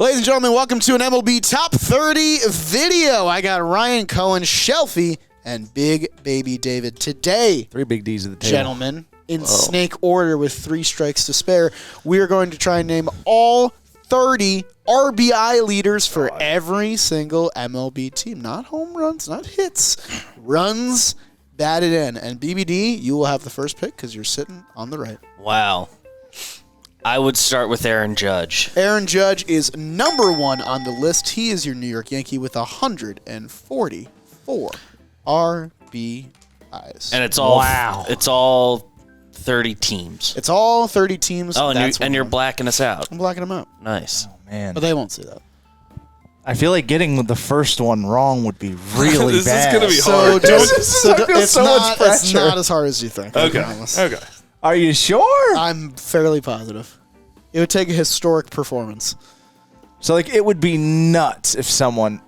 Ladies and gentlemen, welcome to an MLB Top 30 video. I got Ryan Cohen, Shelfie, and Big Baby David. Today, 3 big D's at the table. Gentlemen, in snake order with 3 strikes to spare, we are going to try and name all 30 RBI leaders for every single MLB team. Not home runs, not hits. Runs batted in. And BBD, you will have the first pick because you're sitting on the right. Wow. I would start with Aaron Judge. Aaron Judge is number 1 on the list. He is your New York Yankee with 144 RBIs. And it's all It's all 30 teams. It's all 30 teams. Oh, and you're blacking us out. I'm blacking them out. Nice. Oh, man. But they won't see that. I feel like getting the first one wrong would be really this bad. is going to be hard. It's not as hard as you think. Okay. Okay. Are you sure? I'm fairly positive. It would take a historic performance. So, like, it would be nuts if someone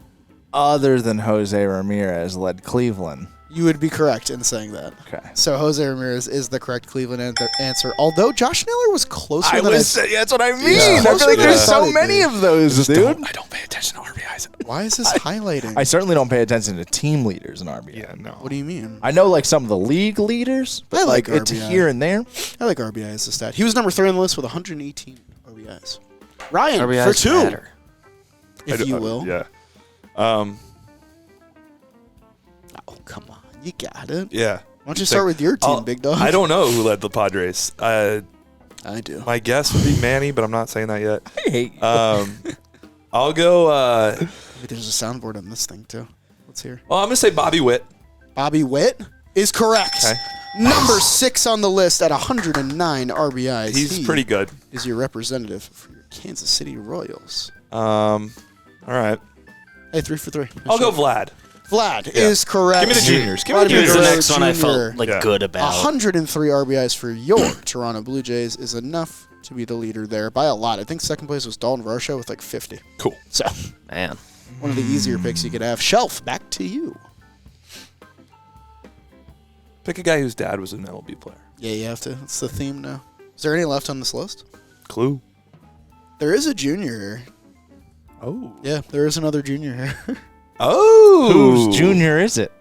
other than Jose Ramirez led Cleveland. You would be correct in saying that. Okay. So Jose Ramirez is the correct Cleveland answer. Although Josh Naylor was closer than that's what I mean. Yeah. I feel like there's so Yeah. many of those, dude. I don't pay attention to RBIs. Why is this highlighting? I certainly don't pay attention to team leaders in RBI. Yeah, no. What do you mean? I know, like, some of the league leaders, but I like it's RBI. here and there. I like RBI as a stat. He was number 3 on the list with 118 RBIs. Ryan, RBIs for 2, matter. if you will. Yeah. Oh, come on. You got it. Yeah. Why don't you start with your team, big dog? I don't know who led the Padres. I do. My guess would be Manny, but I'm not saying that yet. I hate you. I'll go. Maybe there's a soundboard on this thing, too. Let's hear. Well, I'm going to say Bobby Witt. Bobby Witt is correct. Okay. Number 6 on the list at 109 RBIs. He's pretty good. Is your representative for your Kansas City Royals. All right. Hey, 3 for 3. I'll go Vlad. Vlad is correct. Give me the juniors. Give me the Vladimir Here's the juniors. next Guerrero one I Jr. felt good about. 103 RBIs for your Toronto Blue Jays is enough to be the leader there by a lot. I think second place was Dalton Varsho with like 50. Cool. So, Man. one of the easier picks you could have. Shelf, back to you. Pick a guy whose dad was an MLB player. Yeah, you have to. It's the theme now. Is there any left on this list? Clue. There is a junior here. Oh. Yeah, there is another junior here. Oh. Whose junior is it?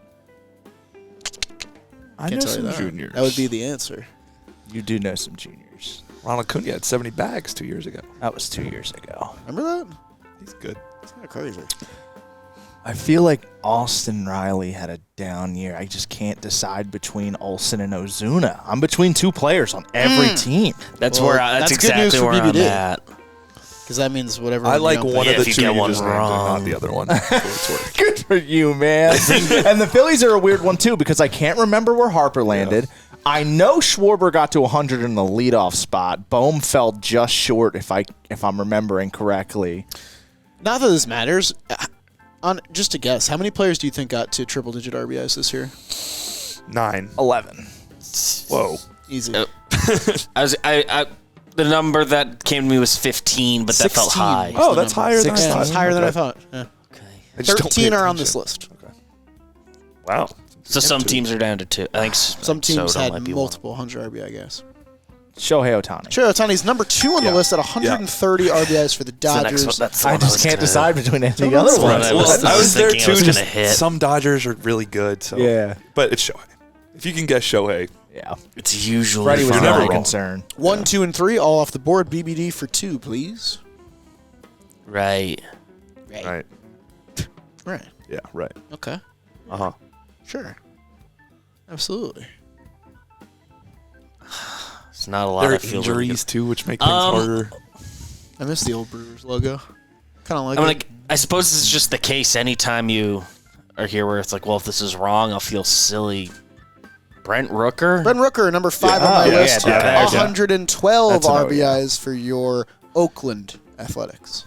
I Can't know tell you some that. juniors. That would be the answer. You do know some juniors. Ronald Acuna had 70 bags 2 years ago. That was 2 years ago. Remember that? He's good. It's kind of crazy. I feel like Austin Riley had a down year. I just can't decide between Olsen and Ozuna. I'm between 2 players on every team. That's Well, where that's that's good news exactly for where I'm BBD. at. Because that means whatever. I like you know, one Yeah, of the if you 2 get you one just named, and not wrong. the other one. For what it's worth. Good for you, man. And the Phillies are a weird one, too, because I can't remember where Harper landed. I know Schwarber got to 100 in the leadoff spot. Bohm fell just short, if I'm remembering correctly. Not that this matters. Just to guess, how many players do you think got to triple-digit RBIs this year? 9. 11. Whoa. Easy. The number that came to me was 15, but that felt 16. high. Oh, that's higher than I 16. thought. That's higher than I Okay. thought. Yeah. Okay. I just don't pay 13 are on attention. this list. Wow. So some teams are down to 2. I think Some teams Soto might had be one. multiple 100 RBI guys. Shohei Ohtani. Shohei Ohtani's number 2 on the list at 130 RBIs for the That's the next Dodgers. one. That's the I one just was can't gonna- decide between any of the That's other one ones. I Well, I was there thinking too. I was Just gonna hit. some Dodgers are really good. So. Yeah. But it's Shohei. If you can guess Shohei, Yeah. It's usually Freddie was You're never never a wrong. concern. 1, 2, and 3 all off the board. BBD for 2, please. right. right? Right. Yeah, right. Okay. Uh-huh. Sure. Absolutely. It's not a lot. There are I feel really injuries too, which make things harder. I miss the old Brewers logo. Kind of like good. it. I'm like, I suppose it's just the case anytime you are here where it's like, well, if this is wrong, I'll feel silly. Brent Rooker? Ben Rooker, number 5 Yeah. on my Yeah, list. yeah, yeah. 112 That's an O, RBIs for your Oakland Athletics.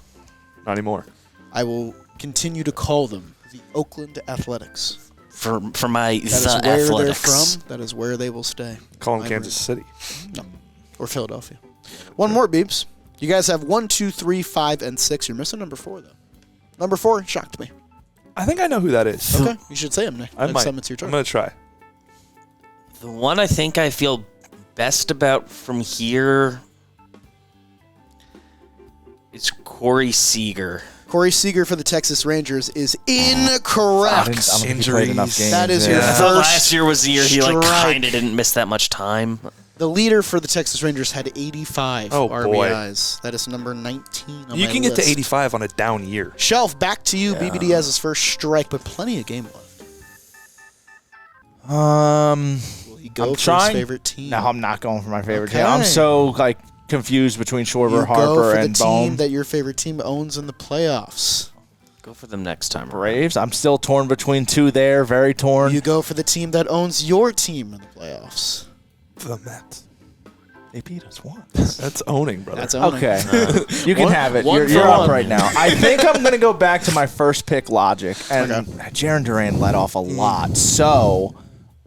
Not anymore. I will continue to call them the Oakland Athletics. For my That is the where they're Athletics. from. That is where they will stay. Call him I Kansas City. No. Or Philadelphia. One more, Beeps. You guys have 1, 2, 3, 5, and 6. You're missing number 4, though. Number 4 shocked me. I think I know who that is. Okay. You should say him next I might. time it's your turn. I'm going to try. The one I think I feel best about from here It's Corey Seager. Corey Seager for the Texas Rangers is incorrect. I don't think he played enough games. That is your I thought first last year was the year he like strike. kind of didn't miss that much time. The leader for the Texas Rangers had 85 Oh, boy. RBIs. That is number 19 on You my can get list. to 85 on a down year. Shelf, back to you. BBD has his first strike, but plenty of game left. Will he go I'm for trying. his favorite team? No, I'm not going for my favorite team. Okay. I'm so like confused between you Schwarber, go Harper, for and the team Bohm. that your favorite team owns in the playoffs. Go for them next time. Braves. I'm still torn between two there. Very torn. You go for the team that owns your team in the playoffs. The Mets. They beat us once. That's owning, brother. That's owning. Okay. You can One- have it. one You're, for you're up one. right now. I think I'm going to go back to my first pick logic. And Okay. Jarren Duran let off a lot. So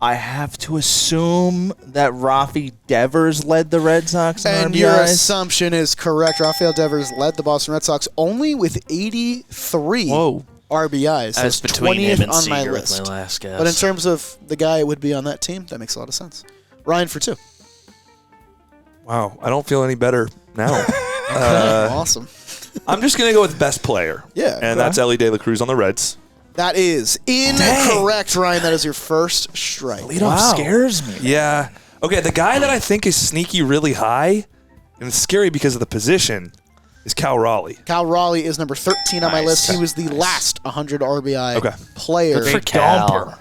I have to assume that Rafi Devers led the Red Sox in And your RBIs. assumption is correct. Rafael Devers led the Boston Red Sox only with 83 Whoa. RBIs. I was That's between 20th him and on my Seager with list. my last guess. But in terms of the guy who would be on that team, that makes a lot of sense. Ryan for 2. Wow. I don't feel any better now. Awesome. I'm just going to go with best player. Yeah. And that's Ellie De La Cruz on the Reds. That is incorrect, Ryan. That is your first strike. Leadoff scares me. Yeah. Okay, the guy that I think is sneaky really high, and it's scary because of the position, is Cal Raleigh. Cal Raleigh is number 13 on my Nice. list. He was the last 100 RBI Okay. player. Good for Cal.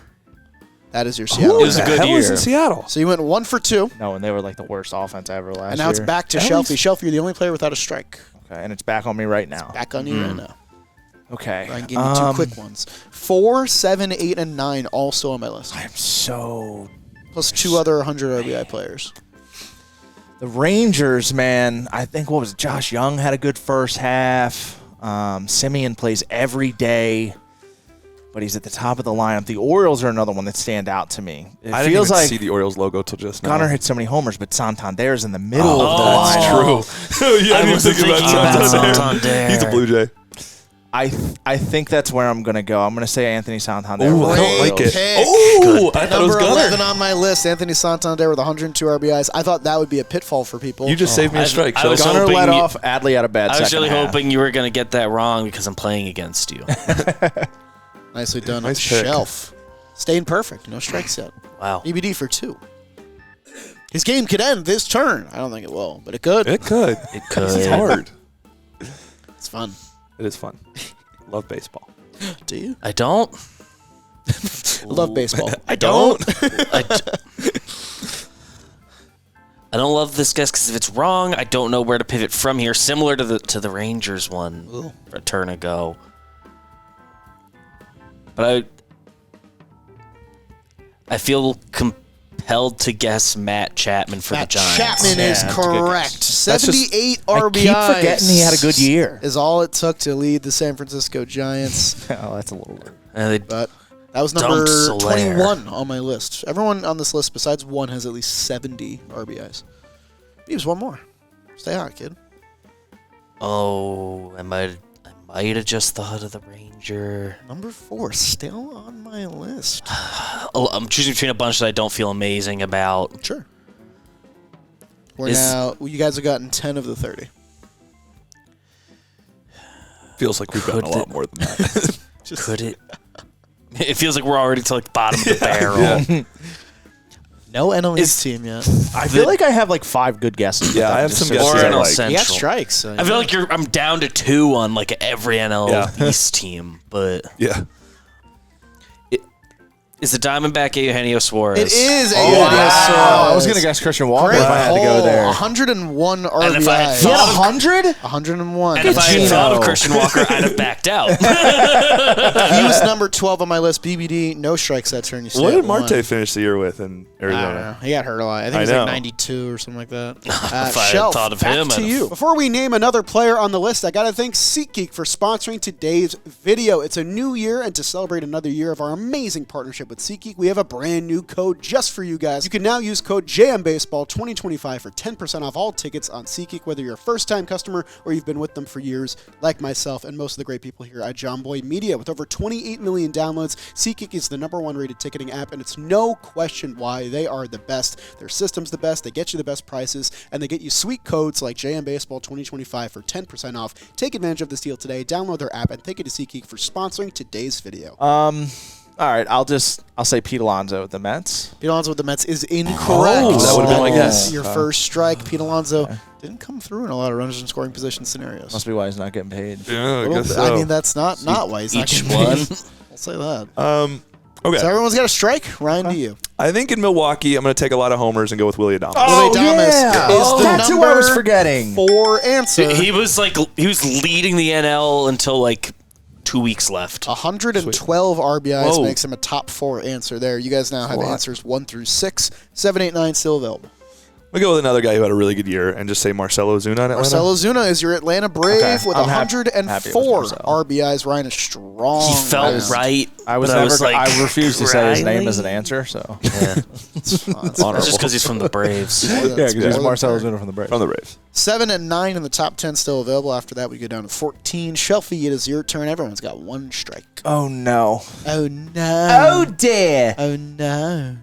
That is your Seattle. It was a pick. good Hell is year. in Seattle. So you went 1 for 2, No, and they were like the worst offense ever last year. and now it's back to Shelfie. Shelfie, you're the only player without a strike. Okay, and it's back on me right now. Back on you right now. Okay. I can give you 2 quick ones. 4, 7, 8, and 9 also on my list. I'm so... Plus 2 other 100 RBI players. The Rangers, man, I think, what was it? Josh Young had a good first half. Simeon plays every day, but he's at the top of the lineup. The Orioles are another one that stand out to me. It I didn't feels even like see the Orioles logo till just now. Gunnar hit so many homers, but Santander's in the middle of the Oh, lineup. that's true. Yeah, I didn't wasn't think thinking about Santander. Santander. He's a Blue Jay. I think that's where I'm going to go. I'm going to say Anthony Santander. Ooh, for I the don't like Orioles. it. Pick. Oh, I thought it was Number 11 Gunnar. on my list, Anthony Santander with 102 RBIs. I thought that would be a pitfall for people. You just saved me a I- strike. I was Shelby. Gunnar hoping let you- off. Adley had a bad I was second really half. hoping you were going to get that wrong because I'm playing against you. Nicely done. Nice pick. Shelf. Staying perfect. No strikes yet. Wow. EBD for 2. His game could end this turn. I don't think it will, but it could. It could. It could. It's hard. It's fun. It is fun. Love baseball. Do you? I don't. Love baseball. I don't. I don't love this guess because if it's wrong, I don't know where to pivot from here. Similar to the Rangers one a turn ago. But I feel compelled to guess Matt Chapman for Matt the Giants. Chapman is that's a good correct. guess. That's just- 78 I RBIs. keep forgetting he had a good year. Is all it took to lead the San Francisco Giants. Oh, that's a little weird. And they But that was number Dumped Soler. 21 on my list. Everyone on this list besides one has at least 70 RBIs. Beavs, one more. Stay hot, kid. I might have just thought of the Ranger. Number 4, still on my list. I'm choosing between a bunch that I don't feel amazing about. Sure. We're Is- now, you guys have gotten 10 of the 30. Feels like we've gotten a Could lot it- more than that. Could it? It feels like we're already to like the bottom of the barrel. No NL Is- team yet. I feel like I have like 5 good guesses. Yeah, but I I'm have just some so guesses Or I sad. NL like. Central. You got strikes. So I feel like I'm down to 2 on like every NL Yeah. East team, but Yeah. is the Diamondback Eugenio Suarez? it is a Wow. I was going to guess Christian Walker Great if I had to go hole. there. 101 RBIs. And if I had He had thought- 100? 101. And if I had Gino. thought of Christian Walker, I'd have backed out. He was number 12 on my list. BBD, no strikes that turn. You stay What at did one. Marte finish the year with in I don't know. Arizona? He got hurt a lot. I think I he was know. like 92 or something like that. If I had Shelf, thought of back him, to I'd have- you. Before we name another player on the list, I got to thank SeatGeek for sponsoring today's video. It's a new year, and to celebrate another year of our amazing partnership partnership with SeatGeek, we have a brand new code just for you guys. You can now use code JMBaseball2025 for 10% off all tickets on SeatGeek, whether you're a first-time customer or you've been with them for years, like myself and most of the great people here at Jomboy Media. With over 28 million downloads, SeatGeek is the #1 rated ticketing app, and it's no question why they are the best. Their system's the best, they get you the best prices, and they get you sweet codes like JMBaseball2025 for 10% off. Take advantage of this deal today. Download their app and thank you to SeatGeek for sponsoring today's video. All right, I'll say Pete Alonso with the Mets. Pete Alonso with the Mets is incorrect. Oh, that would've been my guess. Your first strike. Pete Alonso didn't come through in a lot of runners in scoring position scenarios. Must be why he's not getting paid. Yeah, I Well, guess so. I mean, that's not why he's not Each getting one. paid. I'll say that. Okay. So everyone's got a strike. Ryan, to you. I think in Milwaukee, I'm going to take a lot of homers and go with Willie Adames. Willie Adames is the that's who I was number forgetting. 4 answer. He was leading the NL until like 2 weeks left. 112 RBIs Whoa. makes him a top 4 answer there. You guys now have answers 1 through 6. 7, 8, 9 still available. I'm going to go with another guy who had a really good year and just say Marcelo Zuna in Atlanta. Marcelo Zuna is your Atlanta Brave Okay, with I'm happy with 104 Marcelo. RBIs. Ryan is strong. He felt right. I was but never. like, I refused to say his name Riley? as an answer. So Yeah. It's It's just because he's from the Braves. yeah, because he's Marcelo Zuna from the Braves. From the Braves. 7 and 9 in the top 10 still available. After that, we go down to 14. Shelfie, it is your turn. Everyone's got 1 strike. Oh no! Oh, no. Oh dear! Oh, no.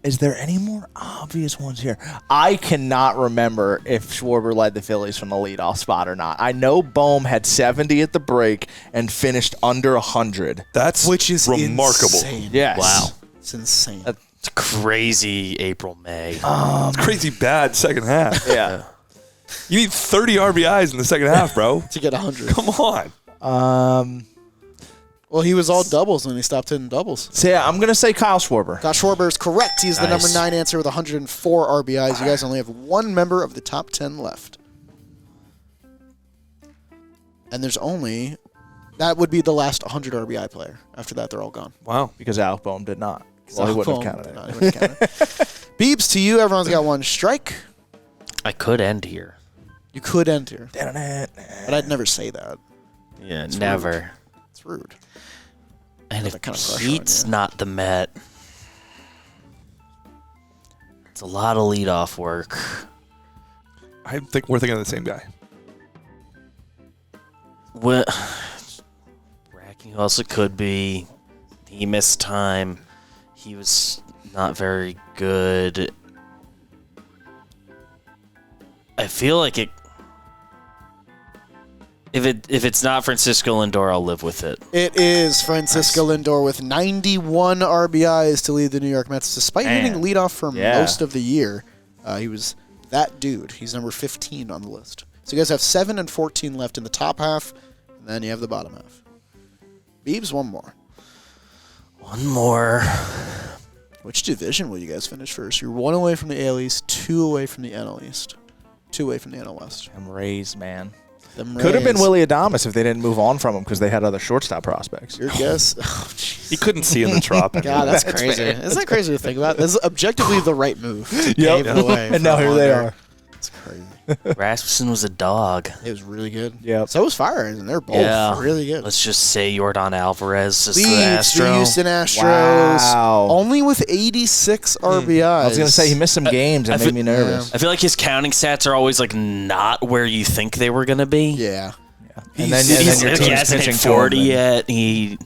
Is there any more obvious ones here? I cannot remember if Schwarber led the Phillies from the leadoff spot or not. I know Bohm had 70 at the break and finished under 100. That's Which is remarkable. insane. Yes. Wow. It's insane. It's crazy April, May. It's crazy bad second half. Yeah. You need 30 RBIs in the second half, bro. To get 100. Come on. Well, he was all doubles and he stopped hitting doubles. So yeah, I'm gonna say Kyle Schwarber. Kyle Schwarber is correct. He's the Nice. number 9 answer with 104 RBIs. You guys only have 1 member of the top 10 left. And there's only... That would be the last 100 RBI player. After that, they're all gone. Wow. Because Alec Bohm did not. Well, he wouldn't have counted it. No, he wouldn't have counted it. Beeps, to you, everyone's got 1 strike. I could end here. You could enter. But I'd never say that. Yeah, never. It's rude. And if that kind of pressure on Pete's you. not the Met, it's a lot of leadoff work. I think we're thinking of the same guy. Well, Racking also could be. He missed time. He was not very good. I feel like it. If it's not Francisco Lindor, I'll live with it. It is Francisco Lindor with 91 RBIs to lead the New York Mets, despite hitting leadoff for most of the year. He was that dude. He's number 15 on the list. So you guys have 7 and 14 left in the top half, and then you have the bottom half. Beebs, 1 more. One more. Which division will you guys finish first? You're 1 away from the AL East, 2 away from the NL East, 2 away from the NL West. I'm Rays, man. Them Could have been Rays. Willie Adames if they didn't move on from him because they had other shortstop prospects. Your guess? Oh, jeez. He couldn't see in the trop. God, that's crazy. Isn't that crazy to think about? This is objectively the right move to pave the way. And now for here they Hollander. are. It's crazy. Rasmussen was a dog. It was really good. Yep. So was Fire, and they're both really good. Let's just say Jordan Alvarez is the Leads Astro. the Houston Astros. Wow. Only with 86 RBIs. I was going to say he missed some games and made me nervous. I feel like his counting stats are always like not where you think they were gonna be. Yeah. And then He your team's hasn't pitching hit to him, 40 then- yet. He.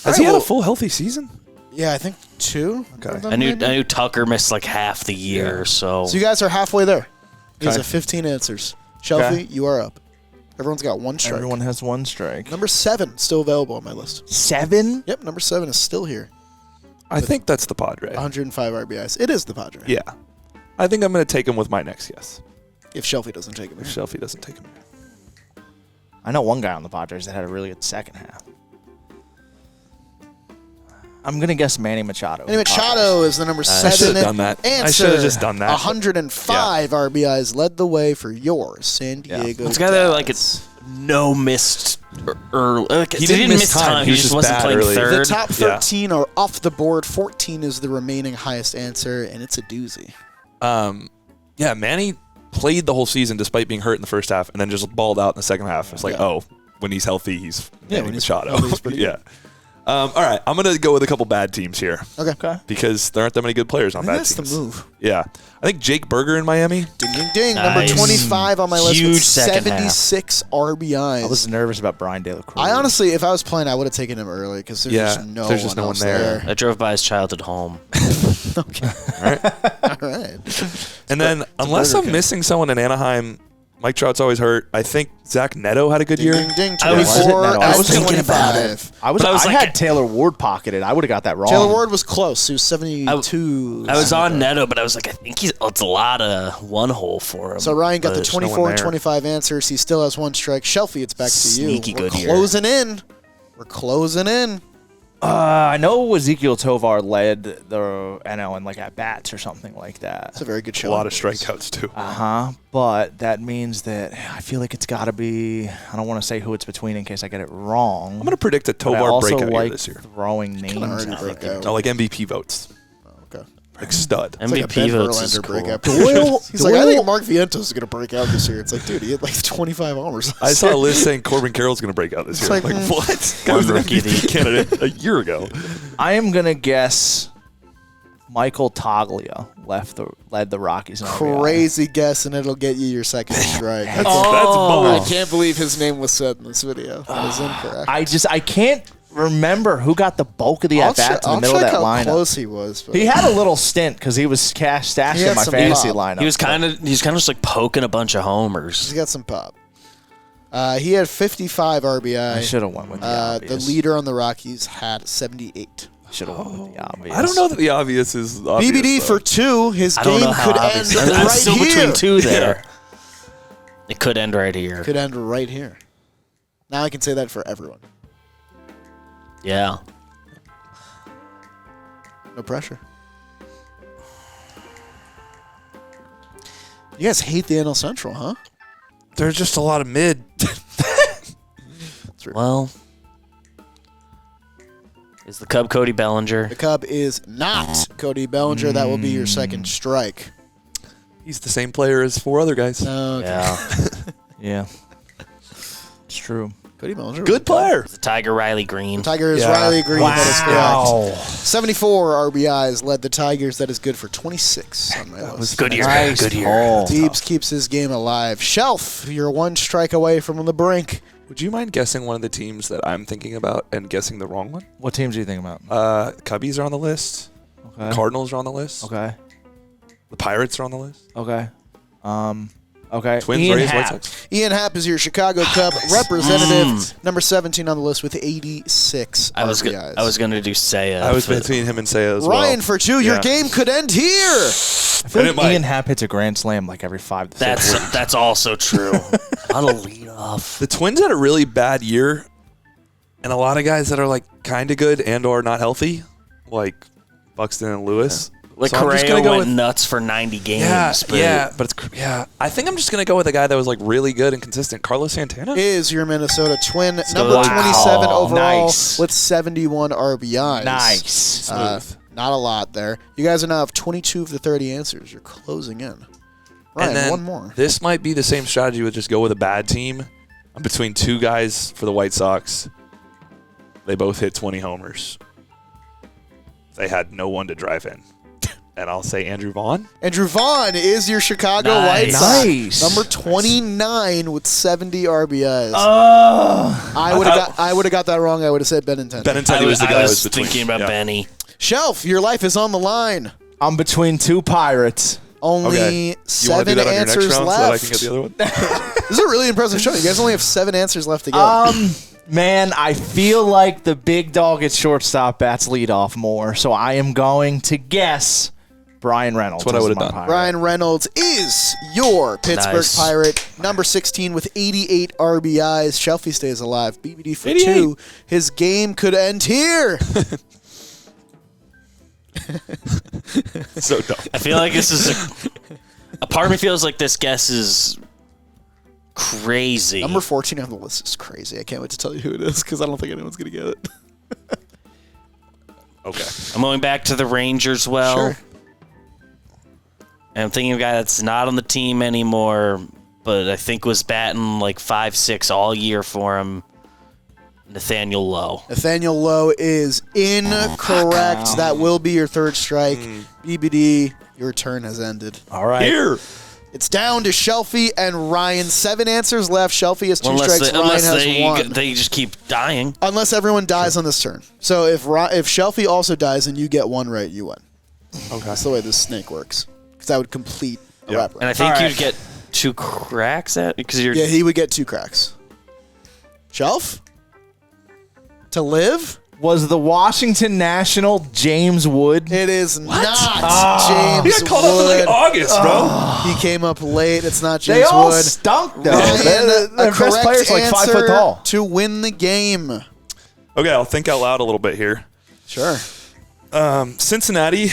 Has he had a full healthy season? Yeah, I think 2. Okay. I knew Tucker missed like half the year. So So you guys are halfway there. You guys Okay. have 15 answers. Shelfie, Okay. you are up. Everyone's got 1 strike. Everyone has 1 strike. Number 7 still available on my list. 7? Yep, number 7 is still here. I think that's the Padre. 105 RBIs. It is the Padre. Yeah. I think I'm going to take him with my next guess. If Shelfie doesn't take him. If Shelfie doesn't take him. I know one guy on the Padres that had a really good second half. I'm going to guess Manny Machado. Manny Machado is the number 7 should have done that. answer. I should have just done that. 105 RBIs led the way for yours, San Diego. it's got like Dads. no missed early. Like, He he didn't didn't miss miss time. time. He He was just just wasn't bad playing early. The third. top 13 are off the board. 14 is the remaining highest answer, and it's a doozy. Yeah, Manny played the whole season despite being hurt in the first half and then just balled out in the second half. It's like, Yeah. oh, when he's healthy, he's Manny when he's Machado. healthy, he's pretty yeah. All right, I'm going to go with a couple bad teams here Okay. because there aren't that many good players on I think bad that's teams. the move. Yeah. I think Jake Berger in Miami. Ding, ding, ding. Number Nice. 25 on my list with Huge second half. 76 RBIs. I was nervous about Brian De La Cruz. I honestly, if I was playing, I would have taken him early because there's just no one else there. I drove by his childhood home. Okay. All right. All right. And then, unless I'm missing someone in Anaheim, Mike Trout's always hurt. I think Zach Neto had a good year. Ding, ding, ding. I was- 24 I out was of thinking about 25. I was But I was like- had Taylor Ward pocketed. I would have got that wrong. Taylor Ward was close. He was 72. I was on Neto, but I was like, I think it's a lot of one hole for him. So Ryan got the But 24 one and there. 25 answers. He still has one strike. Shelfie, it's back to you. Sneaky We're good year. closing in. We're closing in. I know Ezekiel Tovar led the NL in like at bats or something like that. That's a very good A show. lot of strikeouts, too. But that means that I feel like it's got to be. I don't want to say who it's between in case I get it wrong. I'm going to predict a But I Tovar also breakout year like this year. throwing names. already out. broke out. I like MVP votes. Okay. Like stud. It's like a MVP Ben votes is Verlander cool. breakout. Doyle- He's like, I Doyle- think Mark Vientos is going to break out this year. It's like, dude, he had like 25 homers. I saw a list saying Corbin Carroll's going to break out this year. like, Like, what? Guy One was an rookie of the MVP candidate a year ago. I am gonna guess Michael Toglia led the Rockies. In RBI. Crazy guess, and it'll get you your second strike. That's I bold. can't believe his name was said in this video. That is incorrect. I can't remember who got the bulk of the at bats in the middle of check that how lineup. close he was. But He had a little stint because he was stashed He had in my some fantasy pop. lineup. He was kind of just like poking a bunch of homers. he's got some pop. He had 55 RBI. I should have went with the The obvious. leader on the Rockies had 78. Should have went with the obvious. I don't know that the obvious is obvious. BBD though. for 2. His I don't game know how could obvious. end I'm right still here. between two there. It could end right here. Could end right here. Now I can say that for everyone. Yeah. No pressure. You guys hate the NL Central, huh? There's just a lot of mid. Well, is the Cub Cody Bellinger? The Cub is not Cody Bellinger. That will be your second strike. He's the same player as 4 other guys. Okay. Yeah. Yeah, it's true. Cody Bellinger. Good player. The Tiger Riley Green. Tiger is Yeah. Riley Green. That is Wow. correct. 74 RBIs led the Tigers. That is good for 26 on my list. Good year. Nice Good year. pull. Deeps keeps his game alive. Shelf, you're one strike away from on the brink. Would you mind guessing one of the teams that I'm thinking about and guessing the wrong one? What teams are you thinking about? Cubbies are on the list. Okay. Cardinals are on the list. Okay. The Pirates are on the list. Okay. Okay. Twins, Ian Rays, White Happ. Sox. Ian Happ is your Chicago Cub representative, number 17 on the list with 86 I was RBIs. gonna do Saya. I was for- between him and Saya as well. Ryan for 2. Your Yeah. game could end here. I feel And like it might. Ian Happ hits a grand slam like every 5 to 6 weeks. That's also true. A lot of lead off. The Twins had a really bad year, and a lot of guys that are like kind of good and or not healthy, like Buxton and Lewis. Like So I'm just Correa gonna go went with- nuts for 90 games. but I think I'm just gonna go with a guy that was like really good and consistent, Carlos Santana. Is your Minnesota Twin, number Wow. 27 overall Nice. with 71 RBIs. Nice. Not a lot there. You guys are now have 22 of the 30 answers. You're closing in. Ryan, and then one more. This might be the same strategy with just go with a bad team. I'm between 2 guys for the White Sox. They both hit 20 homers. They had no one to drive in. And I'll say Andrew Vaughn. Andrew Vaughn is your Chicago Nice. White Sox. Nice. Number 29 with 70 RBIs. Oh. I would have got that wrong. I would have said Benintendi. Benintendi was the guy I was between. thinking about Yeah. Benny. Shelf, your life is on the line. I'm between 2 Pirates. Only Okay. You want to do 7 that on your next answers round so that I left. can get the other one? This is a really impressive show. You guys only have 7 answers left to go. Man, I feel like the big dog at shortstop bats lead off more, so I am going to guess Brian Reynolds. That's what I is would've my done. Pirate. Ryan Reynolds is your Pittsburgh Nice. Pirate, number 16 with 88 RBIs. Shelfie stays alive. BBD for 88. 2. His game could end here. So dumb. I feel like this is a part of me feels like this guess is crazy. Number 14 on the list is crazy. I can't wait to tell you who it is because I don't think anyone's going to get it. Okay. I'm going back to the Rangers. Well, Sure. and I'm thinking of a guy that's not on the team anymore, but I think was batting like 5-6 all year for him. Nathaniel Lowe. Nathaniel Lowe is incorrect. That will be your third strike. BBD, your turn has ended. All right. Here. It's down to Shelfie and Ryan. 7 answers left. Shelfie has 2 strikes. Ryan has 1. They just keep dying. Unless everyone dies on this turn. So if Shelfie also dies and you get 1 right, you win. Okay. That's the way this snake works. Because that would complete a wrap. And I think All right. you'd get 2 cracks at because you're. Yeah, he would get 2 cracks. Shelf? To live? Was the Washington National James Wood? It is not He James got called up in Wood. like August, bro. He came up late. It's not They James all Wood. stunk, though. Ryan, Their a best correct players are like 5 foot answer tall. to win the game. Okay, I'll think out loud a little bit here. Sure. Cincinnati,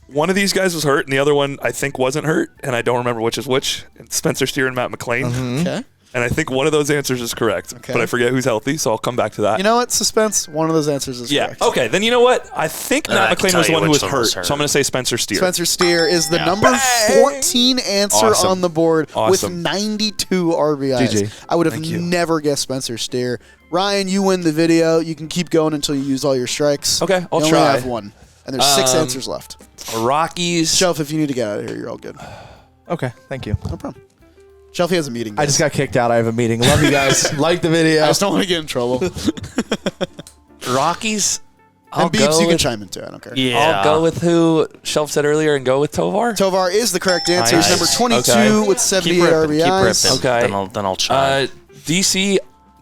one of these guys was hurt, and the other one I think wasn't hurt, and I don't remember which is which. It's Spencer Steer and Matt McClain. Okay. And I think one of those answers is correct, Okay. but I forget who's healthy, so I'll come back to that. You know what? Suspense. One of those answers is Yeah. correct. Okay. Then you know what? I think I Matt can McClain tell was the you one who which was one was hurt, hurt. so I'm going to say Spencer Steer. Spencer Steer is the number Bang! 14 answer Awesome. on the board with Awesome. 92 RBIs. GG. I would have Thank you. never guessed Spencer Steer. Ryan, you win the video. You can keep going until you use all your strikes. Okay, I'll you only try. have 1. And there's 6 answers left. Rockies. Shelf, if you need to get out of here, you're all good. Okay, thank you. No problem. Shelfie has a meeting. I just got kicked out. I have a meeting. Love you guys. Like the video. I just don't want to get in trouble. Rockies. I'll And Beeps, go you can with- chime in too. I don't care. Yeah. I'll go with who Shelf said earlier and go with Tovar. Tovar is the correct answer. He's Nice. number 22 Okay. with Keep 78 ripping. Keep RBIs. ripping. Okay. Then I'll try. DC,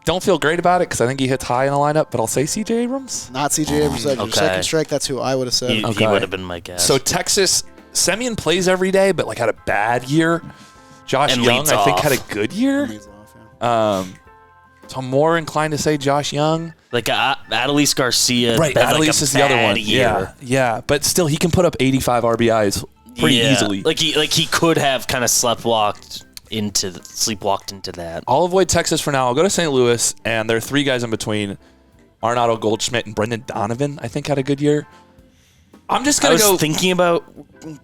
don't feel great about it because I think he hits high in the lineup, but I'll say CJ Abrams. Not CJ Abrams. Your Okay. second strike. That's who I would have said. he Okay. would have been my guess. So Texas, Semyon plays every day, but like had a bad year. Josh And Young, leads I think, off. had a good year. Leads off, yeah. So I'm more inclined to say Josh Young. like Adelise Garcia. Right, had, like, Adelise a is the other bad one. Year. Yeah, but still, he can put up 85 RBIs pretty Yeah. easily. Like he could have kind of sleepwalked into that. I'll avoid Texas for now. I'll go to St. Louis, and there are 3 guys in between. Arnado Goldschmidt and Brendan Donovan, I think, had a good year. I'm just I going was to go. thinking about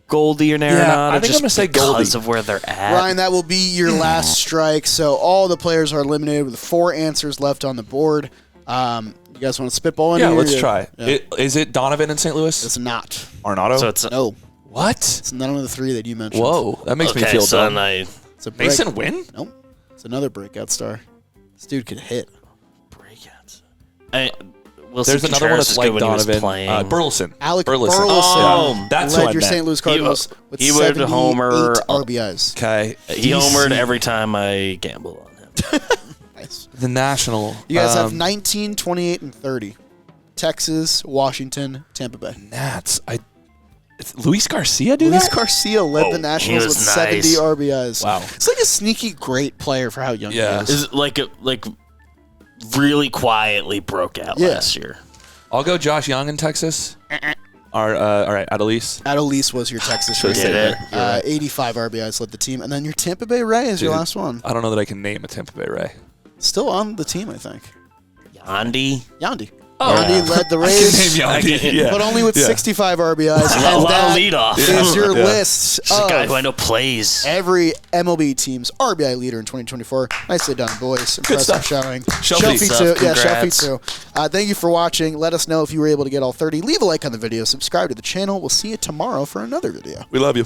Goldie or Arenado. I think I'm just gonna say because Goldie. of where they're at. Ryan, that will be your last strike. So all the players are eliminated with 4 answers left on the board. You guys want to spitball in Yeah, here? let's try. Yeah. Is it Donovan in St. Louis? It's not. Arnado? So it's No. what? It's none of the 3 that you mentioned. Whoa, that makes me okay. feel So dumb. then It's a break. Mason Wynn? Nope. It's another breakout star. This dude could hit. breakouts. Wilson There's another one Contreras that's is like good when he was Donovan. playing. Burleson. Alec Burleson. Burleson Yeah, that's led what I your meant. St. Louis Cardinals with he would 78 homer- RBIs. Okay. He homered every time I gamble on him. Nice. The National. You guys have 19, 28, and 30. Texas, Washington, Tampa Bay. Nats. Luis Garcia do Luis that? Garcia led the Nationals was with nice. 70 RBIs. Wow. It's like a sneaky great player for how young Yeah. he is. Is it like really quietly broke out Yeah. last year. I'll go Josh Young in Texas. All right, Adelise. Adelise was your Texas Should've right said there. it. 85 RBIs led the team. And then your Tampa Bay Ray is your Dude. last one. I don't know that I can name a Tampa Bay Ray. Still on the team, I think. Yandy. Yandy. Oh, Yandy led the I Rays, can name I can- Yandy. Yeah. but only with Yeah. 65 RBIs. A And lot that of leadoff. is your Yeah. list This is a guy who I of know plays. every MLB team's RBI leader in 2024. Nicely done, boys. Impressive stuff. showing. Shelfie. Shelfie Stuff. too. Yeah, Congrats. Shelfie too. Thank you for watching. Let us know if you were able to get all 30. Leave a like on the video. Subscribe to the channel. We'll see you tomorrow for another video. We love you.